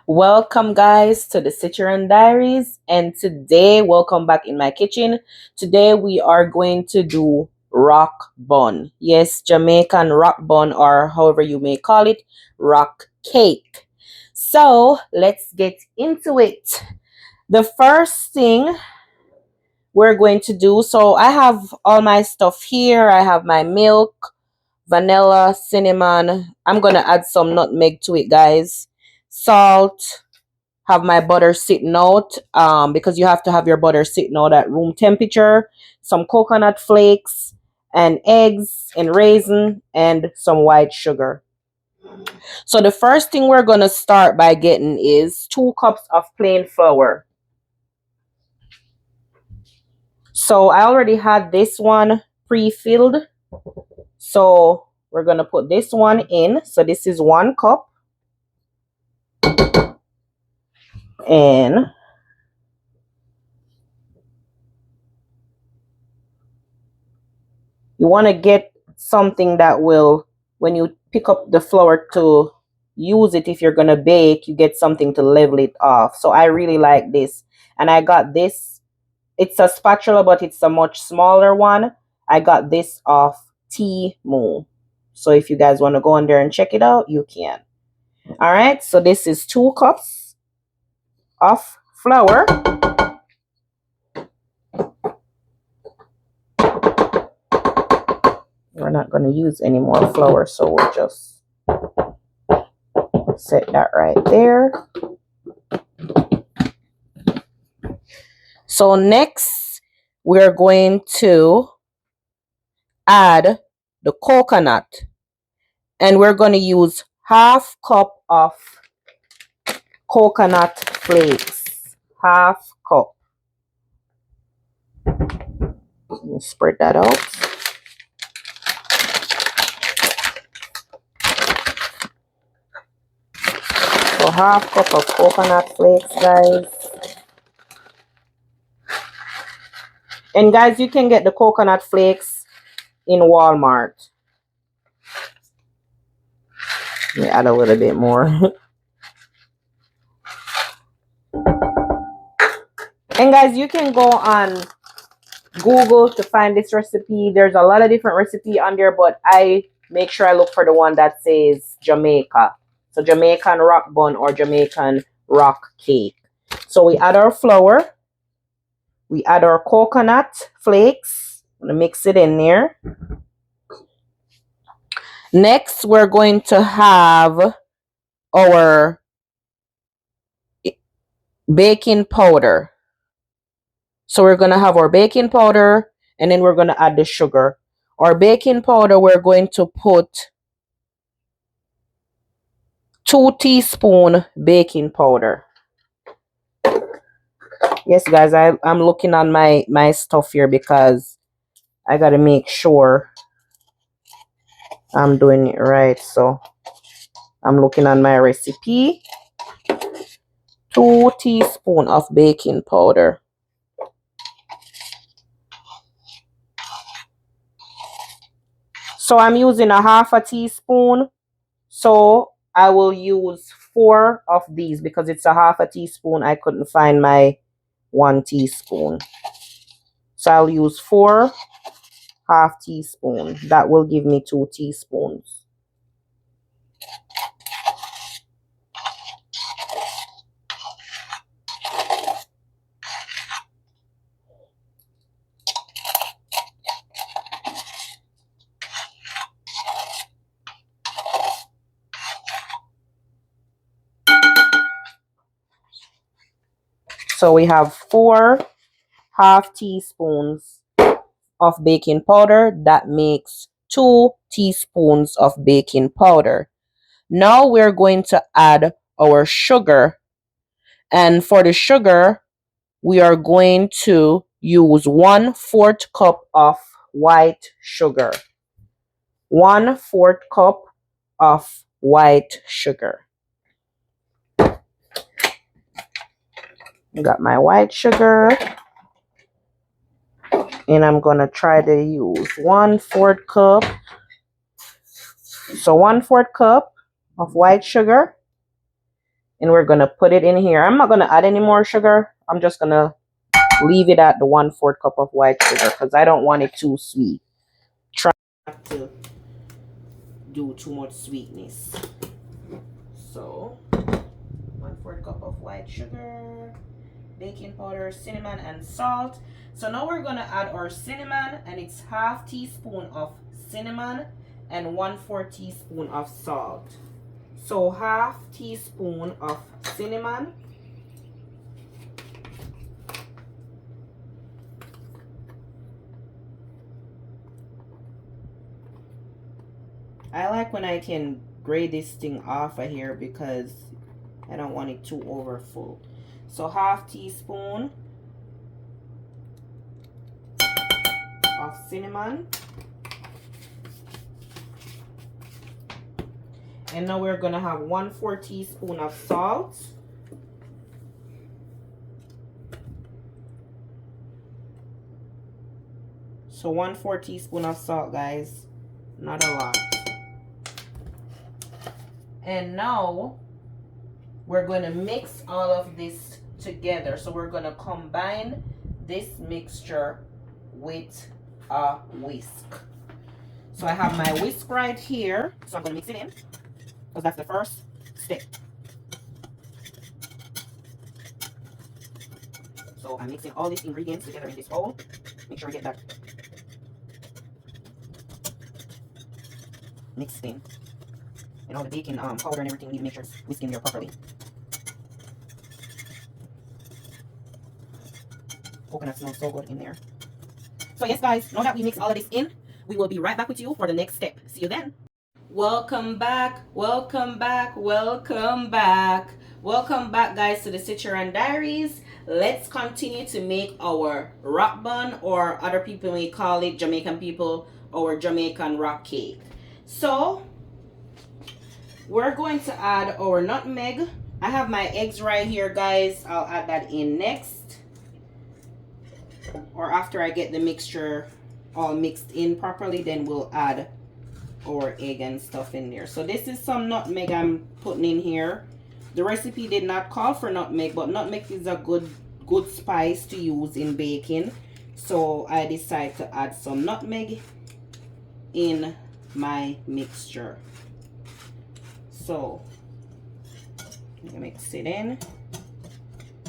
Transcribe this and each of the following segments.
Welcome, guys, to the Citroen Diaries. And today, welcome back in my kitchen. Today, we are going to do rock bun. Yes, Jamaican rock bun, or however you may call it, rock cake. So, let's get into it. The first thing we're going to do, so I have all my stuff here. I have my milk, vanilla, cinnamon. I'm going to add some nutmeg to it, guys. Salt, have my butter sitting out because you have to have your butter sitting out at room temperature, some coconut flakes and eggs and raisin and some white sugar. So the first thing we're going to start by getting is 2 cups of plain flour. So I already had this one pre-filled, so we're going to put this one in. So this is 1 cup, and you want to get something that will, when you pick up the flour to use it, if you're going to bake, you get something to level it off. So I really like this. And I got this. It's a spatula, but it's a much smaller one. I got this off Temu. So if you guys want to go on there and check it out, you can. All right. So this is 2 cups of flour. We're not going to use any more flour, so we'll just set that right there. So next, we're going to add the coconut, and we're going to use 1/2 cup of coconut flakes. 1/2 cup. Let me spread that out. So 1/2 cup of coconut flakes, guys. And guys, you can get the coconut flakes in Walmart. Let me add a little bit more. And guys, you can go on Google to find this recipe. There's a lot of different recipe on there, but I make sure I look for the one that says Jamaica. So Jamaican rock bun or Jamaican rock cake. So we add our flour. We add our coconut flakes. I'm going to mix it in there. Next, we're going to have our baking powder. So we're going to have our baking powder, and then we're going to add the sugar. Our baking powder, we're going to put 2 teaspoons baking powder. Yes, guys, I'm looking on my stuff here because I got to make sure I'm doing it right. So I'm looking on my recipe. 2 teaspoons of baking powder. So I'm using 1/2 teaspoon. So I will use 4 of these because it's 1/2 teaspoon. I couldn't find my 1 teaspoon. So I'll use 4 1/2 teaspoon. That will give me 2 teaspoons. So we have 4 1/2 teaspoons of baking powder. That makes 2 teaspoons of baking powder. Now we're going to add our sugar. And for the sugar, we are going to use 1/4 cup of white sugar. 1/4 cup of white sugar. Got my white sugar. And I'm going to try to use 1/4 cup. So 1/4 cup of white sugar. And we're gonna put it in here. I'm not gonna add any more sugar. I'm just gonna leave it at the 1/4 cup of white sugar because I don't want it too sweet. Try not to do too much sweetness. So 1/4 cup of white sugar, baking powder, cinnamon, and salt. So now we're gonna add our cinnamon, and it's 1/2 teaspoon of cinnamon and 1/4 teaspoon of salt. So 1/2 teaspoon of cinnamon, I like when I can grate this thing off of here because I don't want it too over full. So 1/2 teaspoon of cinnamon. And now we're gonna have 1/4 teaspoon of salt. So 1/4 teaspoon of salt, guys, not a lot. And now we're going to mix all of this together. So we're going to combine this mixture with a whisk. So I have my whisk right here. So I'm going to mix it in because that's the first step. So I'm mixing all these ingredients together in this bowl. Make sure we get that mixed in. And all the baking powder and everything, we need to make sure it's whisked in there properly. Coconut smells so good in there. So yes, guys, now that we mix all of this in, we will be right back with you for the next step. See you then. Welcome back, welcome back, welcome back. Welcome back, guys, to the Cicheron Diaries. Let's continue to make our rock bun, or other people may call it, Jamaican people, our Jamaican rock cake. So we're going to add our nutmeg. I have my eggs right here, guys. I'll add that in next, or after I get the mixture all mixed in properly, then we'll add our egg and stuff in there. So this is some nutmeg I'm putting in here. The recipe did not call for nutmeg, but nutmeg is a good spice to use in baking. So I decided to add some nutmeg in my mixture. So mix it in.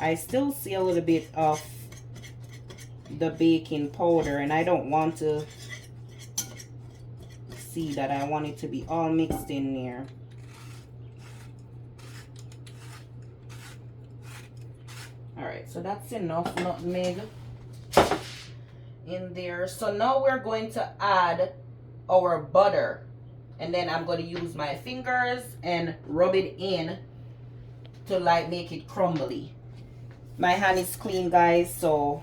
I still see a little bit of the baking powder, and I don't want to see that. I want it to be all mixed in there. All right, so that's enough nutmeg in there. So now we're going to add our butter, and then I'm going to use my fingers and rub it in to like make it crumbly. My hand is clean, guys, so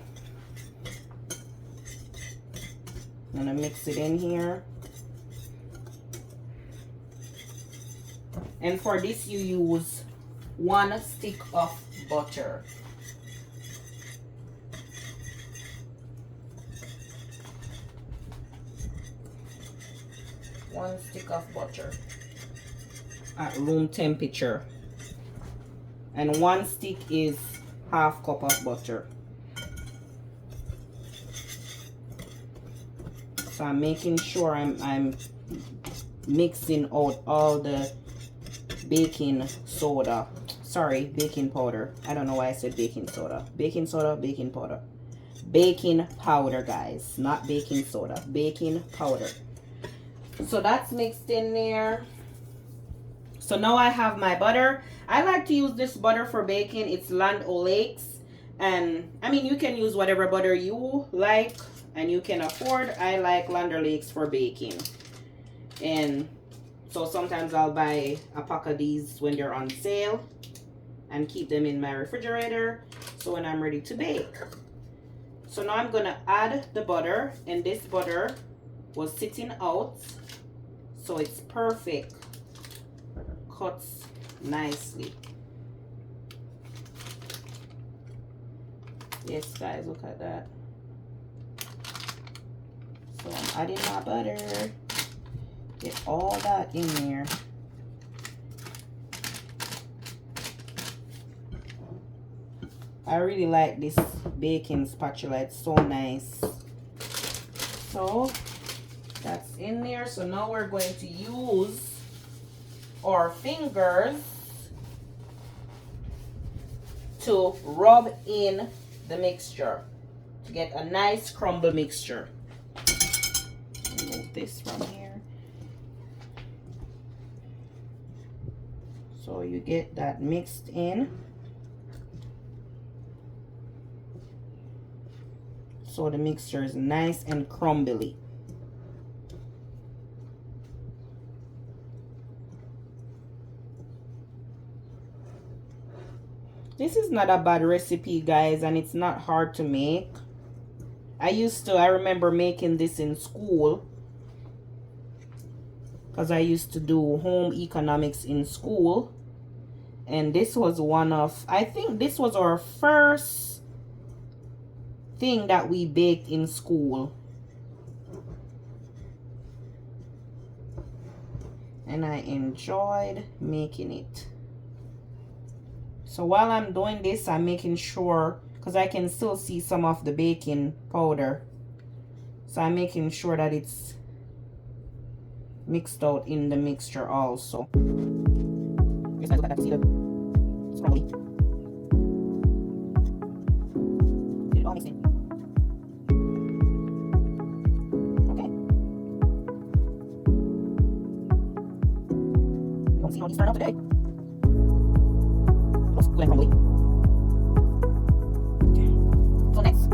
I'm gonna mix it in here. And for this, you use 1 stick of butter. One stick of butter at room temperature. And 1 stick is 1/2 cup of butter. So I'm making sure I'm mixing out all the baking soda. Sorry, baking powder. I don't know why I said baking soda. Baking soda, baking powder. Baking powder, guys. Not baking soda. Baking powder. So that's mixed in there. So now I have my butter. I like to use this butter for baking. It's Land O'Lakes. And I mean, you can use whatever butter you like and you can afford. I like Land O'Lakes for baking. And so sometimes I'll buy a pack of these when they're on sale and keep them in my refrigerator so when I'm ready to bake. So now I'm gonna add the butter, and this butter was sitting out, so it's perfect. Cuts nicely. Yes, guys, look at that. So I'm adding my butter. Get all that in there. I really like this baking spatula. It's so nice. So that's in there. So now we're going to use our fingers to rub in the mixture to get a nice crumble mixture. Remove this from here. So you get that mixed in. So the mixture is nice and crumbly. This is not a bad recipe, guys, and it's not hard to make. I remember making this in school because I used to do home economics in school. And this was I think this was our first thing that we baked in school. And I enjoyed making it. So while I'm doing this, I'm making sure, because I can still see some of the baking powder. So I'm making sure that it's mixed out in the mixture also. Just look at that, see it's crumbly. Get it all mixed in. Okay. You want to see how these turn out today? It looks good and crumbly. Okay. So next.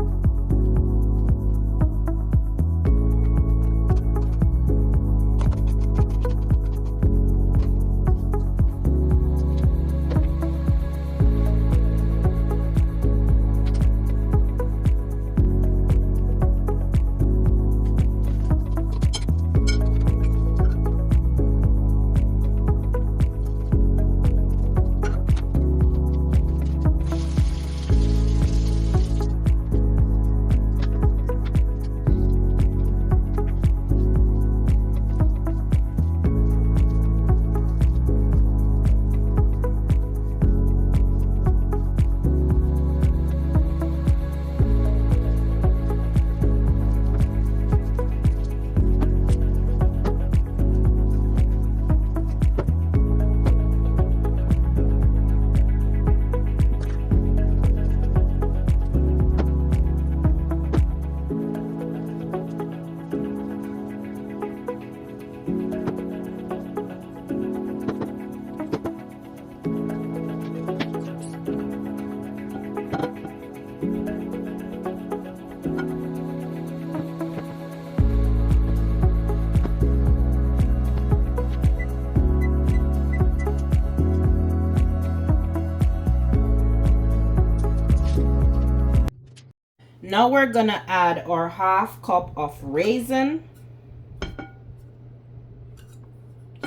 Now we're gonna add our half cup of raisin.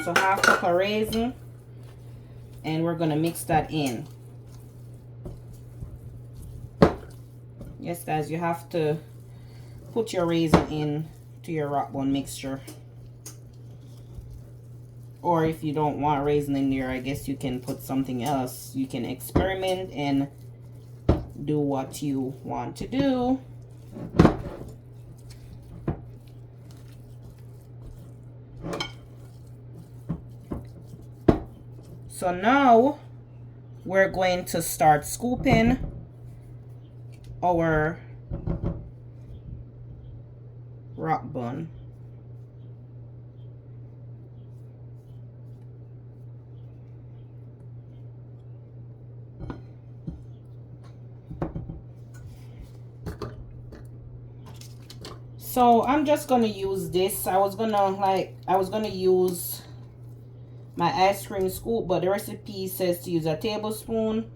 So half cup of raisin, and we're gonna mix that in. Yes, guys, you have to put your raisin in to your rock bun mixture. Or if you don't want raisin in there, I guess you can put something else. You can experiment and do what you want to do. So now we're going to start scooping our rock bun. So I'm just gonna use this. I was gonna use my ice cream scoop, but the recipe says to use a tablespoon.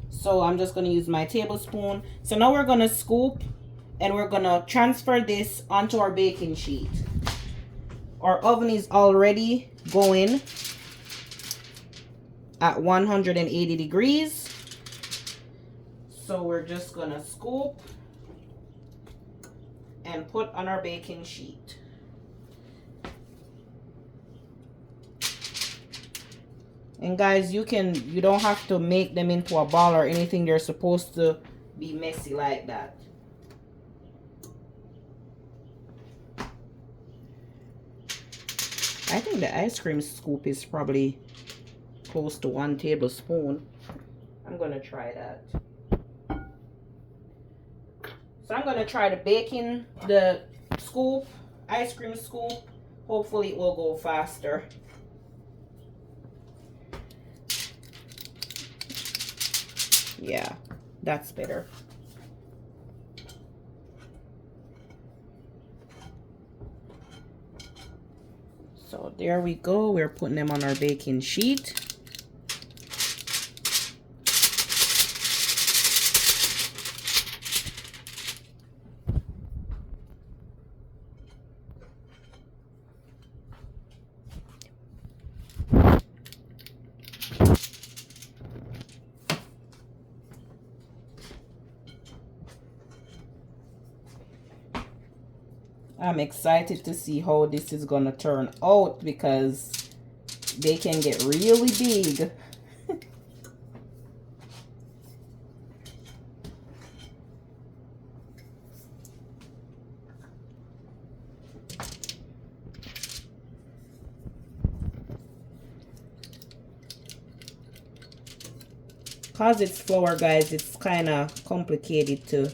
So I'm just gonna use my tablespoon. So now we're gonna scoop and we're gonna transfer this onto our baking sheet. Our oven is already going at 180 degrees. So we're just gonna scoop and put on our baking sheet. And guys, you don't have to make them into a ball or anything. They're supposed to be messy like that. I think the ice cream scoop is probably close to 1 tablespoon. I'm gonna try that. So I'm gonna try to bake in the scoop, ice cream scoop. Hopefully it will go faster. Yeah, that's better. So there we go. We're putting them on our baking sheet. I'm excited to see how this is gonna turn out because they can get really big. Cause it's flour, guys, it's kind of complicated to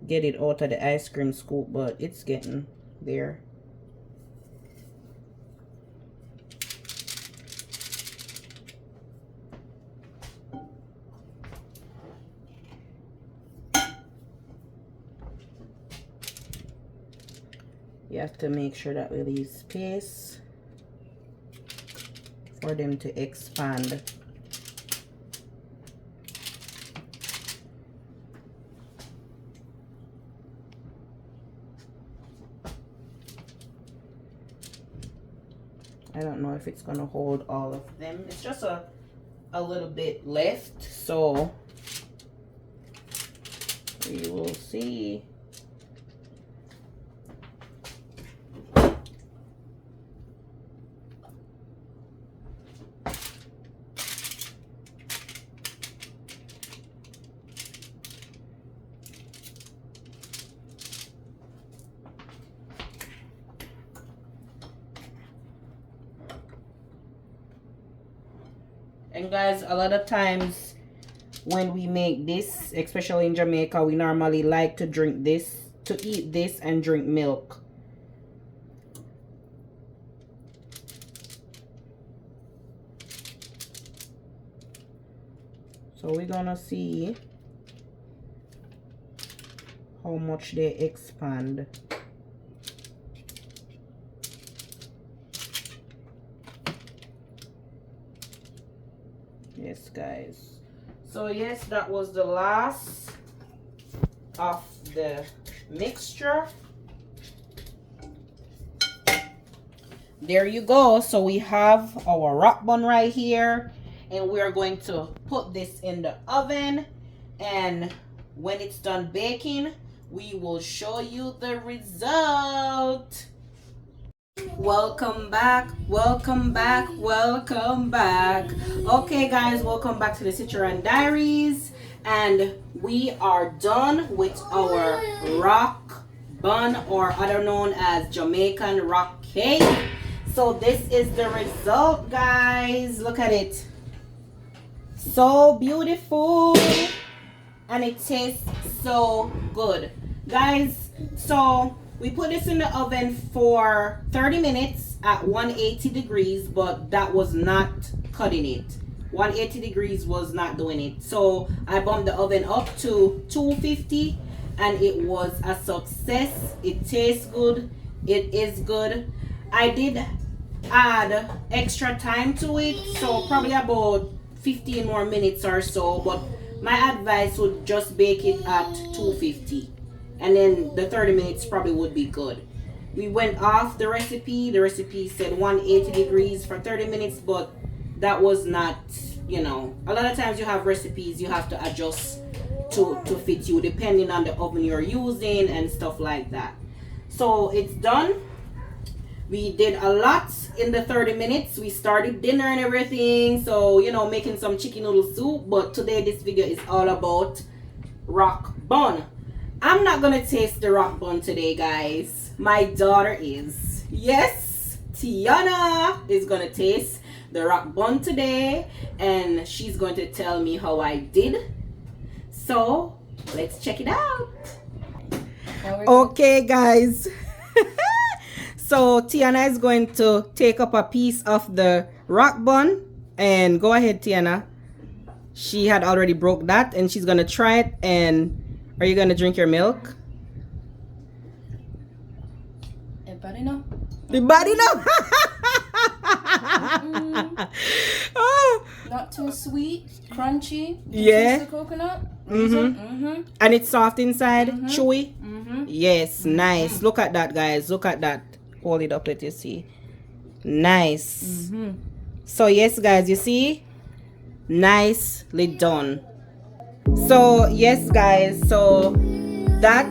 get it out of the ice cream scoop, but it's getting there. You have to make sure that we leave space for them to expand. I don't know if it's gonna hold all of them. It's just a little bit left, so we will see. And guys, a lot of times when we make this, especially in Jamaica, we normally like to drink this, to eat this and drink milk. So we're gonna see how much they expand. Yes, guys. So yes, that was the last of the mixture. There you go. So we have our rock bun right here, and we're going to put this in the oven, and when it's done baking, we will show you the result. Welcome back, welcome back, welcome back. Okay guys, welcome back to the Citroen Diaries, and we are done with our rock bun, or other known as Jamaican rock cake. So this is the result, guys. Look at it. So beautiful, and it tastes so good, guys. So we put this in the oven for 30 minutes at 180 degrees, but that was not cutting it. 180 degrees was not doing it. So I bumped the oven up to 250, and it was a success. It tastes good. It is good. I did add extra time to it, so probably about 15 more minutes or so, but my advice would just bake it at 250. And then the 30 minutes probably would be good. We went off the recipe. The recipe said 180 degrees for 30 minutes, but that was not, you know, a lot of times you have recipes you have to adjust to fit you depending on the oven you're using and stuff like that. So it's done. We did a lot in the 30 minutes. We started dinner and everything. So, you know, making some chicken noodle soup. But today this video is all about rock bun. I'm not gonna taste the rock bun today, guys. My daughter is. Yes, Tiana is gonna taste the rock bun today, and she's going to tell me how I did. So let's check it out. Okay, guys. So Tiana is going to take up a piece of the rock bun, and go ahead, Tiana. She had already broke that, and she's gonna try it. And are you gonna drink your milk? Everybody know. The body know. Oh. Not too sweet, crunchy. Yeah. The coconut. And it's soft inside, chewy. Yes, nice. Look at that, guys. Look at that. Hold it up, let you see. Nice. So yes, guys, you see, nicely done. So yes, guys, so that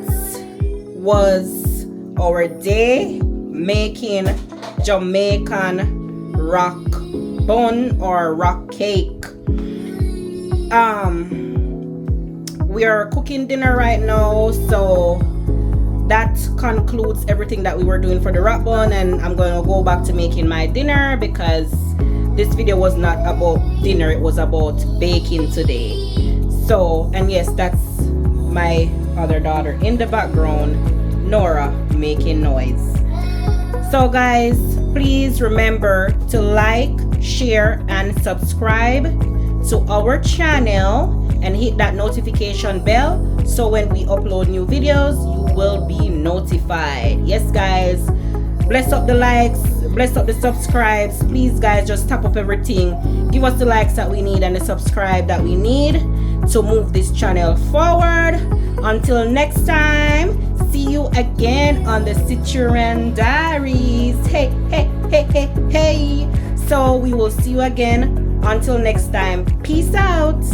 was our day making Jamaican rock bun or rock cake. We are cooking dinner right now, so that concludes everything that we were doing for the rock bun, and I'm going to go back to making my dinner because this video was not about dinner, it was about baking today. So, and yes, that's my other daughter in the background, Nora, making noise. So guys, please remember to like, share, and subscribe to our channel and hit that notification bell so when we upload new videos you will be notified. Yes guys, bless up the likes, bless up the subscribes. Please guys, just tap up everything, give us the likes that we need and the subscribe that we need to move this channel forward. Until next time, see you again on the Citroen Diaries. Hey, hey, hey, hey, hey. So we will see you again. Until next time, peace out.